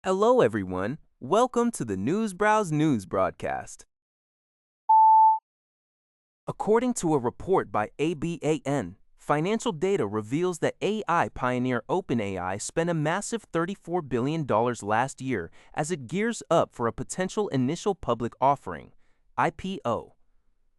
Hello, everyone. Welcome to the Newsbrowse News broadcast. According to a report by ABAN, financial data reveals that AI pioneer OpenAI spent a massive $34 billion last year as it gears up for a potential initial public offering, IPO.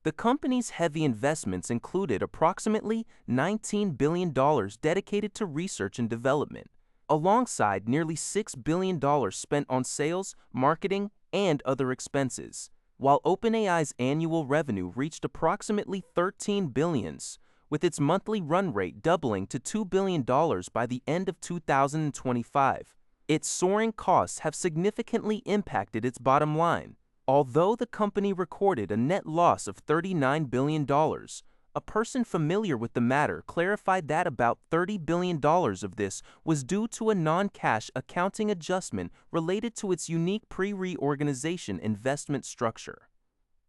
The company's heavy investments included approximately $19 billion dedicated to research and development, alongside nearly $6 billion spent on sales, marketing, and other expenses. While OpenAI's annual revenue reached approximately $13 billion, with its monthly run rate doubling to $2 billion by the end of 2025, its soaring costs have significantly impacted its bottom line. Although the company recorded a net loss of $39 billion, a person familiar with the matter clarified that about $30 billion of this was due to a non-cash accounting adjustment related to its unique pre-reorganization investment structure.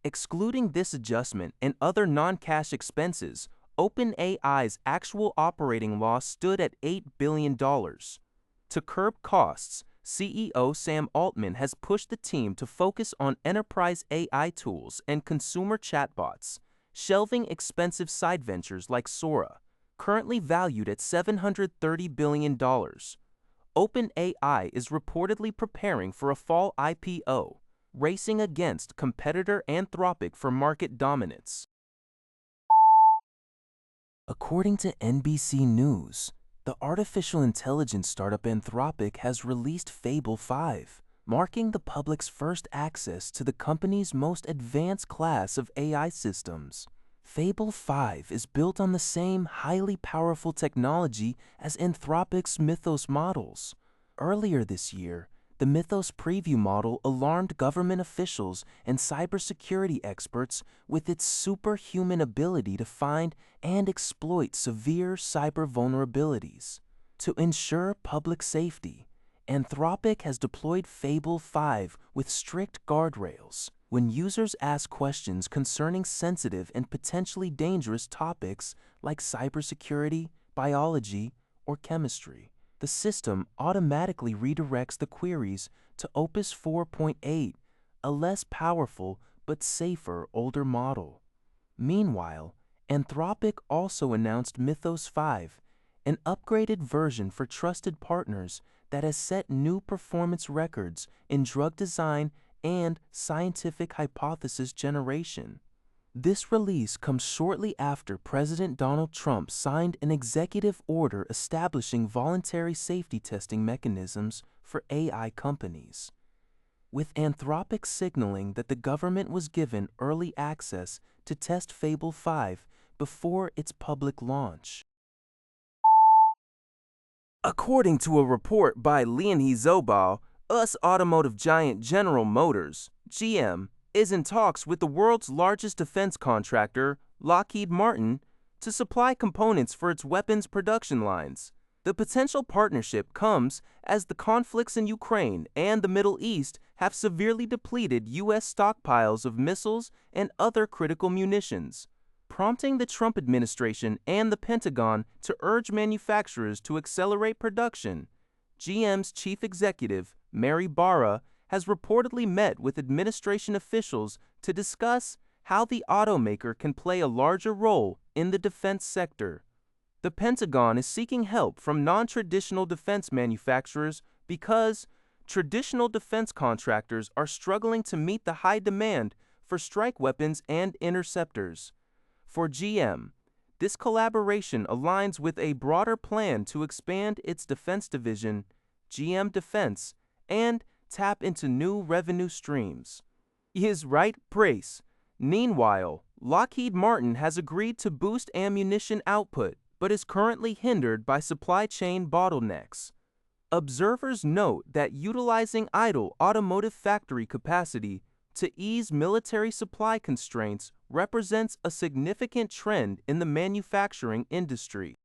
Excluding this adjustment and other non-cash expenses, OpenAI's actual operating loss stood at $8 billion. To curb costs, CEO Sam Altman has pushed the team to focus on enterprise AI tools and consumer chatbots, shelving expensive side ventures like Sora, currently valued at $730 billion. OpenAI is reportedly preparing for a fall IPO, racing against competitor Anthropic for market dominance. According to NBC News, the artificial intelligence startup Anthropic has released Fable 5, marking the public's first access to the company's most advanced class of AI systems. Fable 5 is built on the same highly powerful technology as Anthropic's Mythos models. Earlier this year, the Mythos preview model alarmed government officials and cybersecurity experts with its superhuman ability to find and exploit severe cyber vulnerabilities. To ensure public safety, Anthropic has deployed Fable 5 with strict guardrails. When users ask questions concerning sensitive and potentially dangerous topics like cybersecurity, biology, or chemistry, the system automatically redirects the queries to Opus 4.8, a less powerful but safer older model. Meanwhile, Anthropic also announced Mythos 5, an upgraded version for trusted partners that has set new performance records in drug design and scientific hypothesis generation. This release comes shortly after President Donald Trump signed an executive order establishing voluntary safety testing mechanisms for AI companies, with Anthropic signaling that the government was given early access to test Fable 5 before its public launch. According to a report by Leonie Zobal, US automotive giant General Motors, GM, is in talks with the world's largest defense contractor, Lockheed Martin, to supply components for its weapons production lines. The potential partnership comes as the conflicts in Ukraine and the Middle East have severely depleted U.S. stockpiles of missiles and other critical munitions, prompting the Trump administration and the Pentagon to urge manufacturers to accelerate production. GM's chief executive, Mary Barra, has reportedly met with administration officials to discuss how the automaker can play a larger role in the defense sector. The Pentagon is seeking help from non-traditional defense manufacturers because traditional defense contractors are struggling to meet the high demand for strike weapons and interceptors. For GM, this collaboration aligns with a broader plan to expand its defense division, GM Defense, and tap into new revenue streams. Is right praise. Meanwhile, Lockheed Martin has agreed to boost ammunition output, but is currently hindered by supply chain bottlenecks. Observers note that utilizing idle automotive factory capacity to ease military supply constraints represents a significant trend in the manufacturing industry.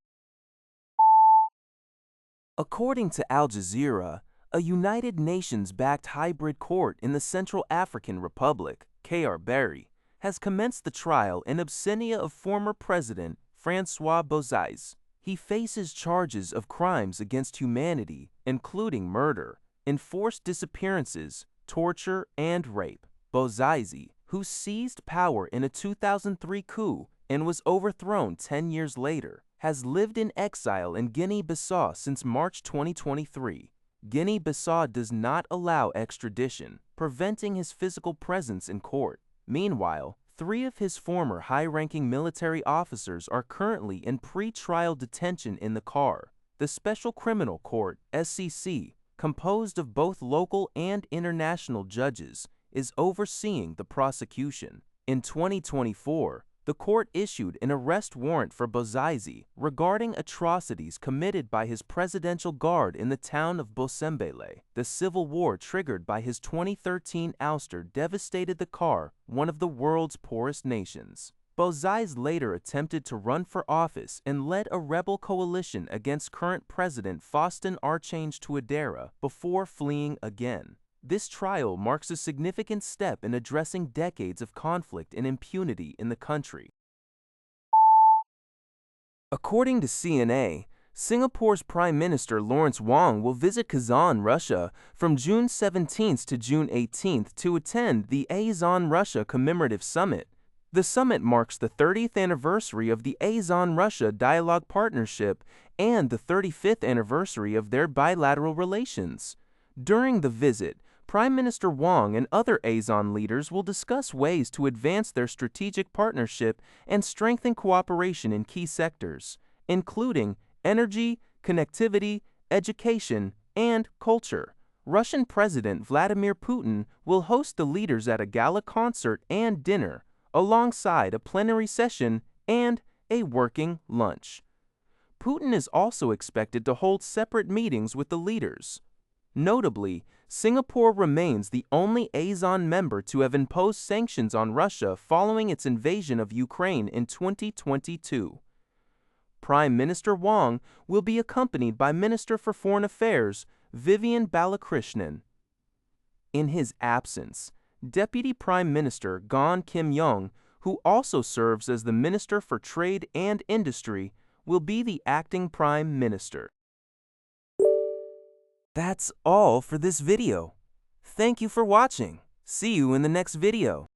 According to Al Jazeera, a United Nations-backed hybrid court in the Central African Republic, K.R. Berry, has commenced the trial in absentia of former President Francois Bozize. He faces charges of crimes against humanity, including murder, enforced disappearances, torture, and rape. Bozize, who seized power in a 2003 coup and was overthrown 10 years later, has lived in exile in Guinea-Bissau since March 2023. Guinea-Bissau does not allow extradition, preventing his physical presence in court. Meanwhile, 3 of his former high-ranking military officers are currently in pre-trial detention in the CAR, the Special Criminal Court (SCC), composed of both local and international judges, is overseeing the prosecution. In 2024, the court issued an arrest warrant for Bozize regarding atrocities committed by his presidential guard in the town of Bozize. The civil war triggered by his 2013 ouster devastated the CAR, one of the world's poorest nations. Bozize later attempted to run for office and led a rebel coalition against current President Faustin Archange Touadera before fleeing again. This trial marks a significant step in addressing decades of conflict and impunity in the country. According to CNA, Singapore's Prime Minister Lawrence Wong will visit Kazan, Russia from June 17 to June 18 to attend the ASEAN-Russia Commemorative Summit. The summit marks the 30th anniversary of the ASEAN-Russia Dialogue Partnership and the 35th anniversary of their bilateral relations. During the visit, Prime Minister Wong and other ASEAN leaders will discuss ways to advance their strategic partnership and strengthen cooperation in key sectors, including energy, connectivity, education, and culture. Russian President Vladimir Putin will host the leaders at a gala concert and dinner, alongside a plenary session and a working lunch. Putin is also expected to hold separate meetings with the leaders. Notably, Singapore remains the only ASEAN member to have imposed sanctions on Russia following its invasion of Ukraine in 2022. Prime Minister Wong will be accompanied by Minister for Foreign Affairs Vivian Balakrishnan. In his absence, Deputy Prime Minister Gan Kim-yong, who also serves as the Minister for Trade and Industry, will be the acting Prime Minister. That's all for this video. Thank you for watching. See you in the next video.